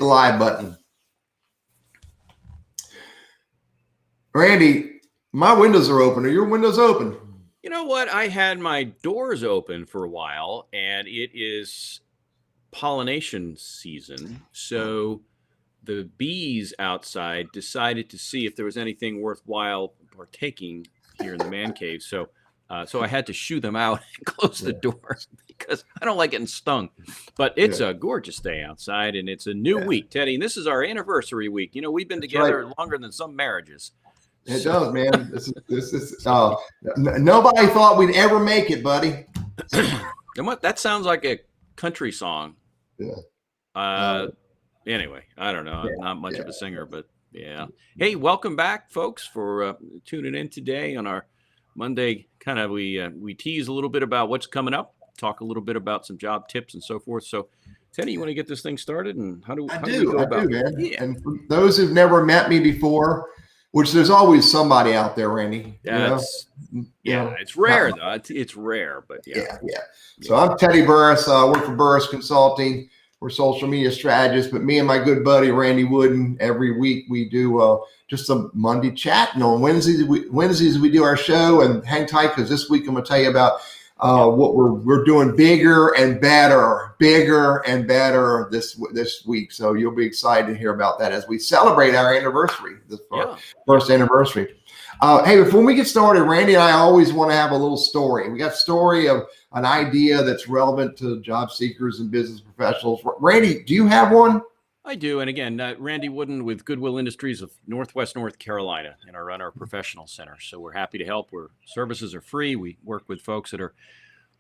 the live button. Randy, my windows are open. Are your windows open? You know what? I had my doors open for a while, and it is pollination season. So the bees outside decided to see if there was anything worthwhile partaking here in the man cave. So I had to shoo them out and close the door because I don't like getting stung. But it's a gorgeous day outside, and it's a new week, Teddy. And this is our anniversary week. You know, we've been together longer than some marriages. It does, man. This is nobody thought we'd ever make it, buddy. And what? That sounds like a country song. Yeah. Anyway, I don't know. I'm not much of a singer, but yeah. Hey, welcome back, folks, for tuning in today on our Monday. Kind of we tease a little bit about what's coming up, talk a little bit about some job tips and so forth. So, Teddy, you want to get this thing started? And how do we go about it? Man. Yeah. And for those who've never met me before, which there's always somebody out there, Randy. It's rare though. It's rare, but yeah. So I'm Teddy Burriss. I work for Burriss Consulting. We're social media strategists, but me and my good buddy Randy Wooden, every week we do just a Monday chat, and on Wednesdays we do our show. And hang tight because this week I'm going to tell you about what we're doing bigger and better this week. So you'll be excited to hear about that as we celebrate our anniversary, first anniversary. Hey, before we get started, Randy and I always want to have a little story. We got a story of an idea that's relevant to job seekers and business professionals. Randy, do you have one? I do. And again, Randy Wooden with Goodwill Industries of Northwest North Carolina, and I run our professional center. So we're happy to help. Our services are free. We work with folks that are,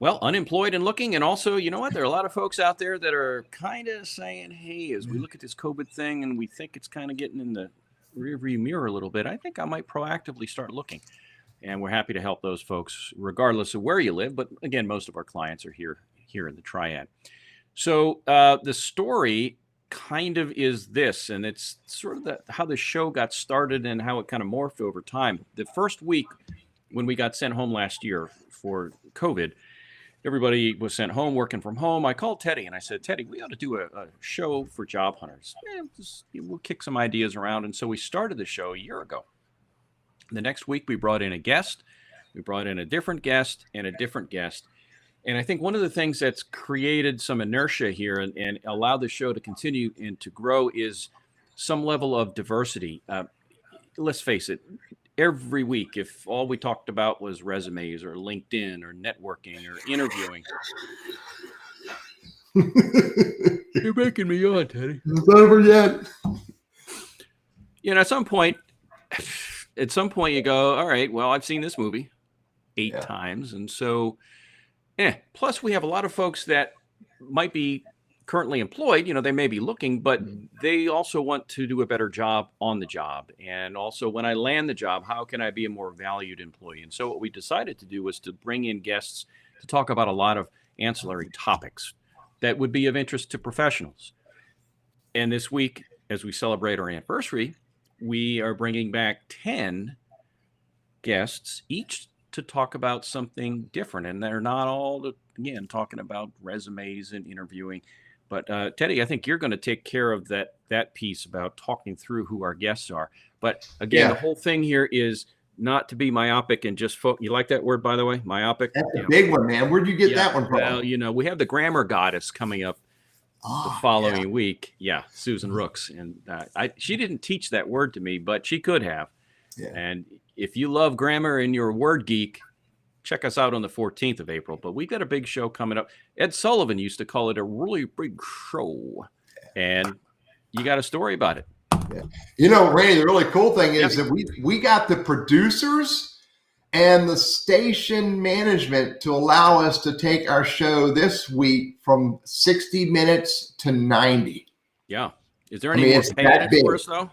unemployed and looking. And also, you know what? There are a lot of folks out there that are kind of saying, hey, as we look at this COVID thing and we think it's kind of getting in the rearview mirror a little bit, I think I might proactively start looking. And we're happy to help those folks regardless of where you live. But again, most of our clients are here in the Triad. So the story kind of is this, and it's sort of how the show got started and how it kind of morphed over time. The first week when we got sent home last year for COVID, everybody was sent home, working from home. I called Teddy and I said, Teddy, we ought to do a show for job hunters. We'll kick some ideas around. And so we started the show a year ago. The next week, we brought in a guest. We brought in a different guest and a different guest. And I think one of the things that's created some inertia here and allowed the show to continue and to grow is some level of diversity. Let's face it, every week, if all we talked about was resumes or LinkedIn or networking or interviewing. You're making me yawn, Teddy. It's over yet. You know, at some point you go, all right, well, I've seen this movie 8 times. And so, plus we have a lot of folks that might be currently employed, they may be looking, but they also want to do a better job on the job. And also when I land the job, how can I be a more valued employee? And so what we decided to do was to bring in guests to talk about a lot of ancillary topics that would be of interest to professionals. And this week, as we celebrate our anniversary, we are bringing back 10 guests, each to talk about something different. And they're not all, again, talking about resumes and interviewing. But Teddy, I think you're going to take care of that piece about talking through who our guests are. But again, the whole thing here is not to be myopic and just you like that word, by the way, myopic? That's a big one, man. Where'd you get that one from? Well, we have the grammar goddess coming up the following week. Yeah, Susan Rooks. And she didn't teach that word to me, but she could have. Yeah. And if you love grammar and you're a word geek, check us out on the 14th of April. But we've got a big show coming up. Ed Sullivan used to call it a really big show. And you got a story about it. Yeah. Randy, the really cool thing is that we got the producers and the station management to allow us to take our show this week from 60 minutes to 90. Yeah. Is there any more pay in it for us, though?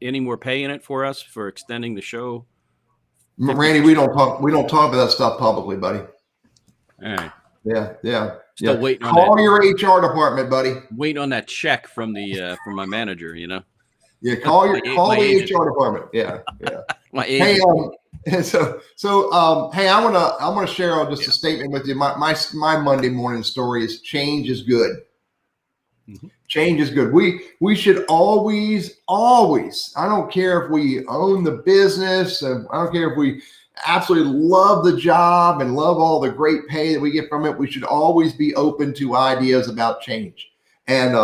Any more pay in it for us for extending the show? Randy, we don't talk about that stuff publicly, buddy. All right. Yeah. Still waiting on Call your HR department, buddy. Waiting on that check from from my manager, Yeah, call the HR department. Yeah. My agent. Hey, hey, I want to share just a statement with you. My Monday morning story is change is good. Mm-hmm. Change is good. We should always, I don't care if we own the business, and I don't care if we absolutely love the job and love all the great pay that we get from it. We should always be open to ideas about change. And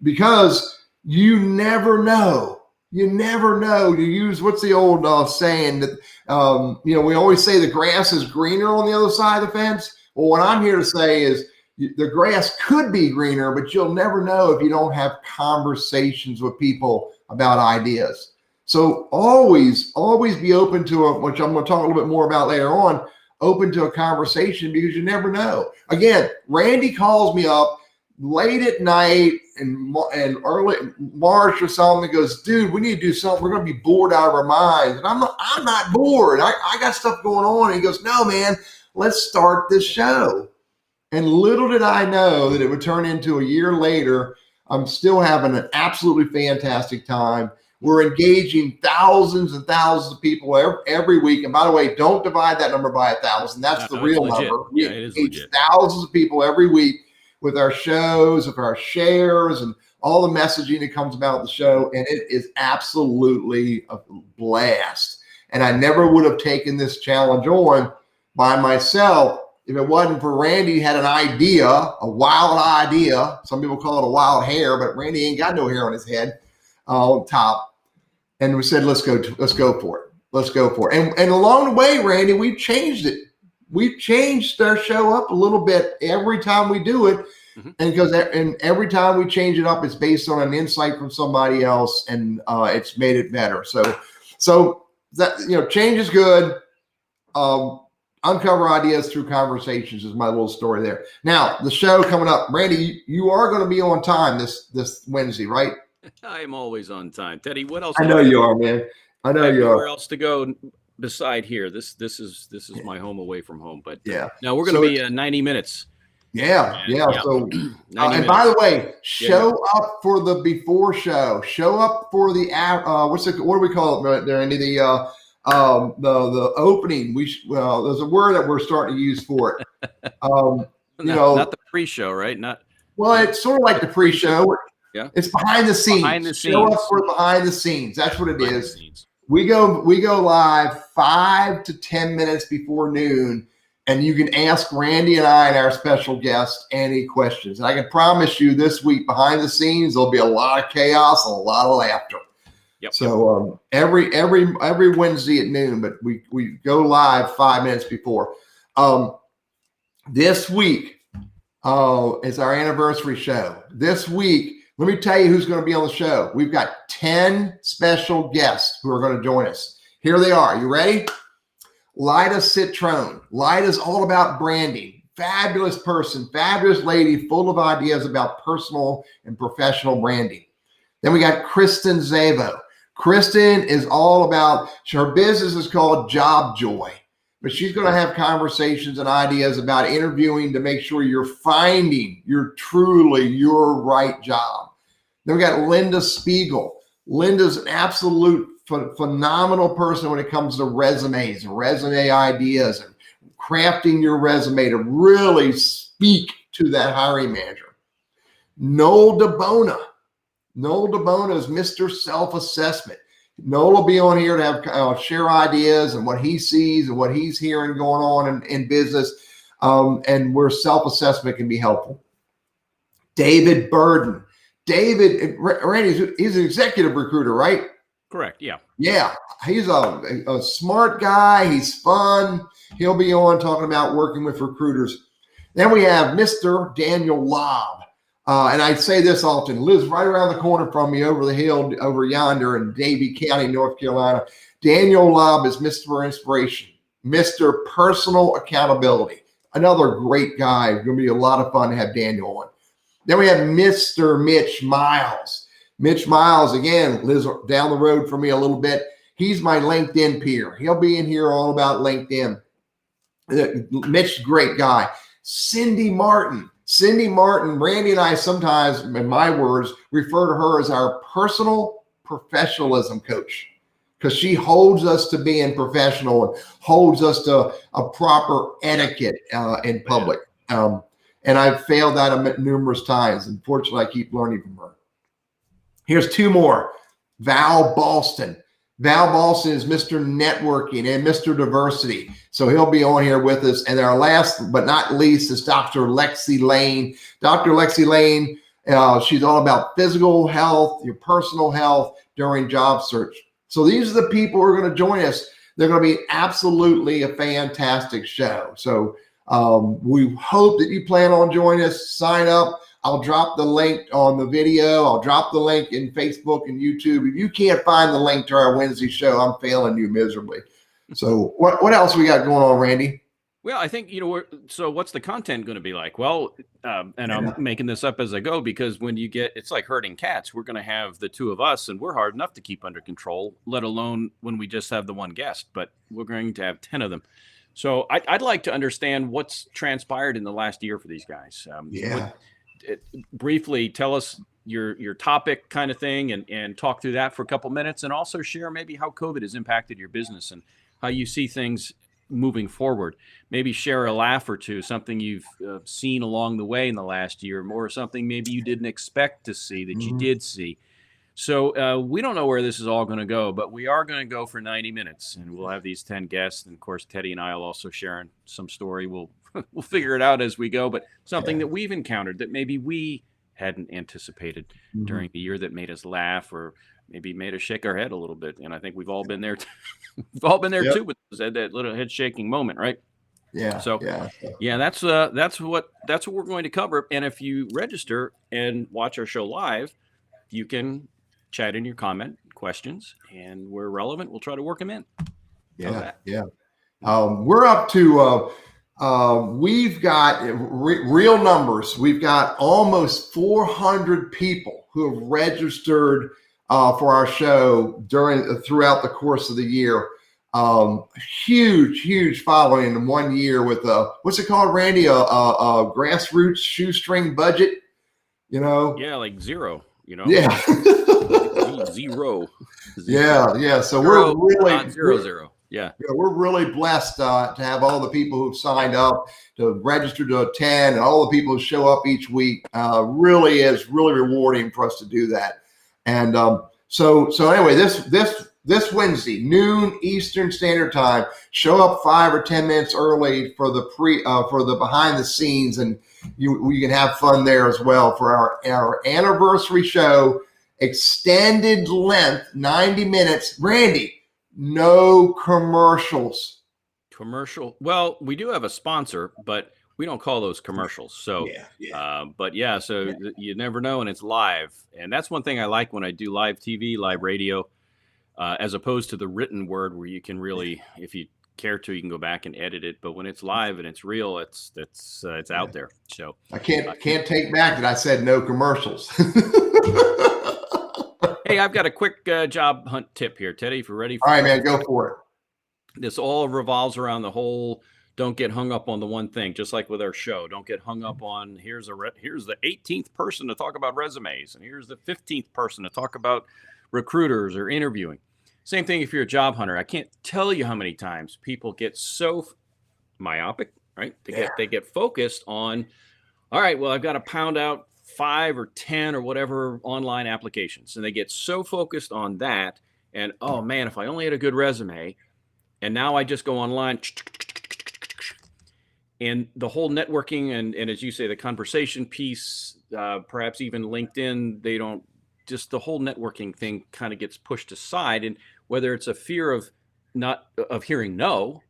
because you never know. You never know. You use, what's the old saying that, we always say the grass is greener on the other side of the fence. Well, what I'm here to say is the grass could be greener, but you'll never know if you don't have conversations with people about ideas. So always be open to which I'm going to talk a little bit more about later on, open to a conversation, because you never know. Again, Randy calls me up late at night and early March or something, goes, dude, we need to do something. We're going to be bored out of our minds. And I'm not bored. I got stuff going on. And he goes, no, man, let's start this show. And little did I know that it would turn into a year later. I'm still having an absolutely fantastic time. We're engaging thousands and thousands of people every week. And by the way, don't divide that number by 1,000. That's the real number. Yeah, it is legit. Thousands of people every week with our shows, with our shares, and all the messaging that comes about the show. And it is absolutely a blast. And I never would have taken this challenge on by myself if it wasn't for Randy had an idea, a wild idea. Some people call it a wild hair, but Randy ain't got no hair on his head on top. And we said, let's go for it. Let's go for it. And along the way, Randy, we've changed it. We've changed our show up a little bit every time we do it. Mm-hmm. And every time we change it up, it's based on an insight from somebody else, and it's made it better. So that, change is good. Uncover ideas through conversations is my little story there. Now, the show coming up, Randy, you are going to be on time this Wednesday, right? I am always on time. Teddy, what else? I know you are, man. I know you are. Where else to go beside here? This is my home away from home. But yeah, no, we're going to be 90 minutes. Yeah. So, and by the way, show up for the before show. Show up for the what do we call it right there, Andy? The opening. There's a word that we're starting to use for it. Not the pre-show, right? It's sort of like the pre-show. Yeah, it's behind the scenes. Behind the scenes. Show up for behind the scenes. That's what it is. We go live 5 to 10 minutes before noon, and you can ask Randy and I and our special guest any questions. And I can promise you, this week behind the scenes there'll be a lot of chaos and a lot of laughter. Yep. So every Wednesday at noon, but we go live 5 minutes before. This week is our anniversary show. This week, let me tell you who's going to be on the show. We've got 10 special guests who are going to join us. Here they are. You ready? Lida Citrone. Lida's all about branding. Fabulous person, fabulous lady, full of ideas about personal and professional branding. Then we got Kristen Zavo. Kristen is all about, her business is called Job Joy, but she's going to have conversations and ideas about interviewing to make sure you're finding your right job. Then we got Linda Spiegel. Linda's an absolute phenomenal person when it comes to resumes and resume ideas and crafting your resume to really speak to that hiring manager. Noel DeBona. Noel DeBona is Mr. Self-Assessment. Noel will be on here to have share ideas and what he sees and what he's hearing going on in business, and where self-assessment can be helpful. David Burden. David, Randy, he's an executive recruiter, right? Correct, yeah. Yeah, he's a smart guy. He's fun. He'll be on talking about working with recruiters. Then we have Mr. Daniel Lobb. And I say this often, lives right around the corner from me over the hill over yonder in Davie County, North Carolina. Daniel Lobb is Mr. Inspiration, Mr. Personal Accountability. Another great guy. It's going to be a lot of fun to have Daniel on. Then we have Mr. Mitch Miles. Mitch Miles, again, lives down the road from me a little bit. He's my LinkedIn peer. He'll be in here all about LinkedIn. Mitch's a great guy. Cindy Martin. Cindy Martin, Randy and I sometimes, in my words, refer to her as our personal professionalism coach, because she holds us to being professional and holds us to a proper etiquette in public. and I've failed at them numerous times. Unfortunately, I keep learning from her. Here's two more. Val Boston. Val Boston is Mr. Networking and Mr. Diversity. So he'll be on here with us. And our last but not least is Dr. Lexi Lane. Dr. Lexi Lane, she's all about physical health, your personal health during job search. So these are the people who are going to join us. They're going to be absolutely a fantastic show. So we hope that you plan on joining us. Sign up. I'll drop the link on the video. I'll drop the link in Facebook and YouTube. If you can't find the link to our Wednesday show, I'm failing you miserably. So what else we got going on, Randy? Well, I think, so what's the content going to be like? Well, and I'm making this up as I go, because when you it's like herding cats. We're going to have the two of us, and we're hard enough to keep under control, let alone when we just have the one guest, but we're going to have 10 of them. So I'd like to understand what's transpired in the last year for these guys. Briefly tell us your topic kind of thing, and talk through that for a couple minutes, and also share maybe how COVID has impacted your business and how you see things moving forward. Maybe share a laugh or two, something you've seen along the way in the last year, or something maybe you didn't expect to see that you did see. So we don't know where this is all going to go, but we are going to go for 90 minutes, and we'll have these 10 guests. And of course, Teddy and I will also share some story. We'll figure it out as we go, but something that we've encountered that maybe we hadn't anticipated during the year that made us laugh, or maybe made us shake our head a little bit. And I think we've all been there. We've all been there too, with that little head shaking moment, right? Yeah. So that's what we're going to cover. And if you register and watch our show live, you can chat in your comment questions, and where relevant, we'll try to work them in. We're up to we've got real numbers. We've got almost 400 people who have registered for our show throughout the course of the year. Huge following in 1 year with what's it called, Randy? A grassroots shoestring budget. Like zero. Yeah. Zero. Yeah. So we're really zero. Yeah, we're really blessed to have all the people who've signed up to register to attend, and all the people who show up each week. Really is really rewarding for us to do that. And so anyway, this Wednesday, noon Eastern Standard Time, show up 5 or 10 minutes early for the behind the scenes, and you can have fun there as well for our anniversary show, extended length, 90 minutes. Randy, no commercials. Well, we do have a sponsor, but we don't call those commercials. So, so you never know, and it's live. And that's one thing I like when I do live TV, live radio, as opposed to the written word, where you can really, if you care to, you can go back and edit it. But when it's live and it's real, it's out there. So I can't take back that I said no commercials. Hey, I've got a quick job hunt tip here, Teddy, if you're ready. All right, man, go for it. This all revolves around the whole, don't get hung up on the one thing, just like with our show. Don't get hung up on, here's the 18th person to talk about resumes, and here's the 15th person to talk about recruiters or interviewing. Same thing if you're a job hunter. I can't tell you how many times people get so myopic, right? They get focused on, all right, well, I've got to pound out 5 or 10 or whatever online applications. And they get so focused on that. And, oh man, if I only had a good resume, and now I just go online, and the whole networking and as you say, the conversation piece, perhaps even LinkedIn, the whole networking thing kind of gets pushed aside. And whether it's a fear of hearing no,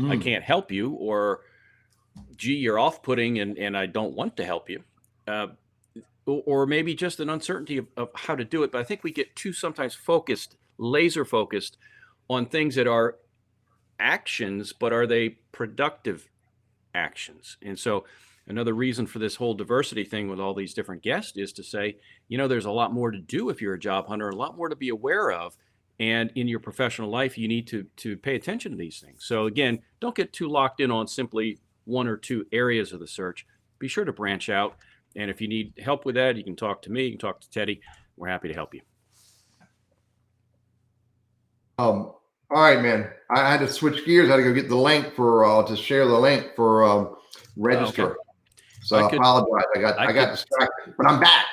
I can't help you, or gee, you're off-putting and I don't want to help you. Or maybe just an uncertainty of how to do it. But I think we get too sometimes laser focused on things that are actions, but are they productive actions? And so another reason for this whole diversity thing with all these different guests is to say, there's a lot more to do if you're a job hunter, a lot more to be aware of. And in your professional life, you need to pay attention to these things. So again, don't get too locked in on simply one or two areas of the search. Be sure to branch out. And if you need help with that, you can talk to me, you can talk to Teddy. We're happy to help you. All right, man. I had to switch gears. I had to go get the link to share the link for register. Okay. So I apologize. I got distracted, but I'm back.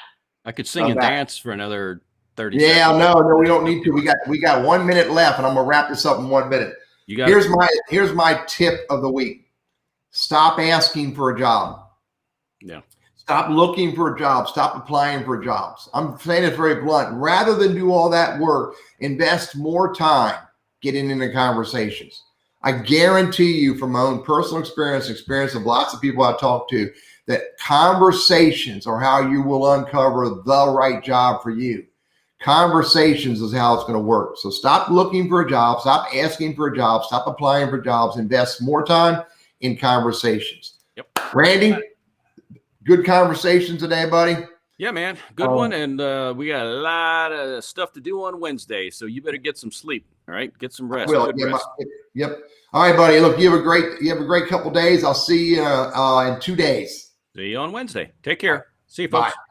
I could sing and dance for another 30 seconds. seconds. No, we don't need to. We got 1 minute left, and I'm gonna wrap this up in 1 minute. Here's my tip of the week. Stop asking for a job. Yeah. Stop looking for a job. Stop applying for jobs. I'm saying it very blunt. Rather than do all that work, invest more time getting into conversations. I guarantee you from my own personal experience of lots of people I talk to, that conversations are how you will uncover the right job for you. Conversations is how it's going to work. So stop looking for a job. Stop asking for a job. Stop applying for jobs. Invest more time in conversations. Yep. Randy, good conversation today, buddy. Yeah, man. Good one. And we got a lot of stuff to do on Wednesday. So you better get some sleep. All right. Get some rest. Yep. All right, buddy. Look, you have a great couple days. I'll see you in 2 days. See you on Wednesday. Take care. See you, folks. Bye.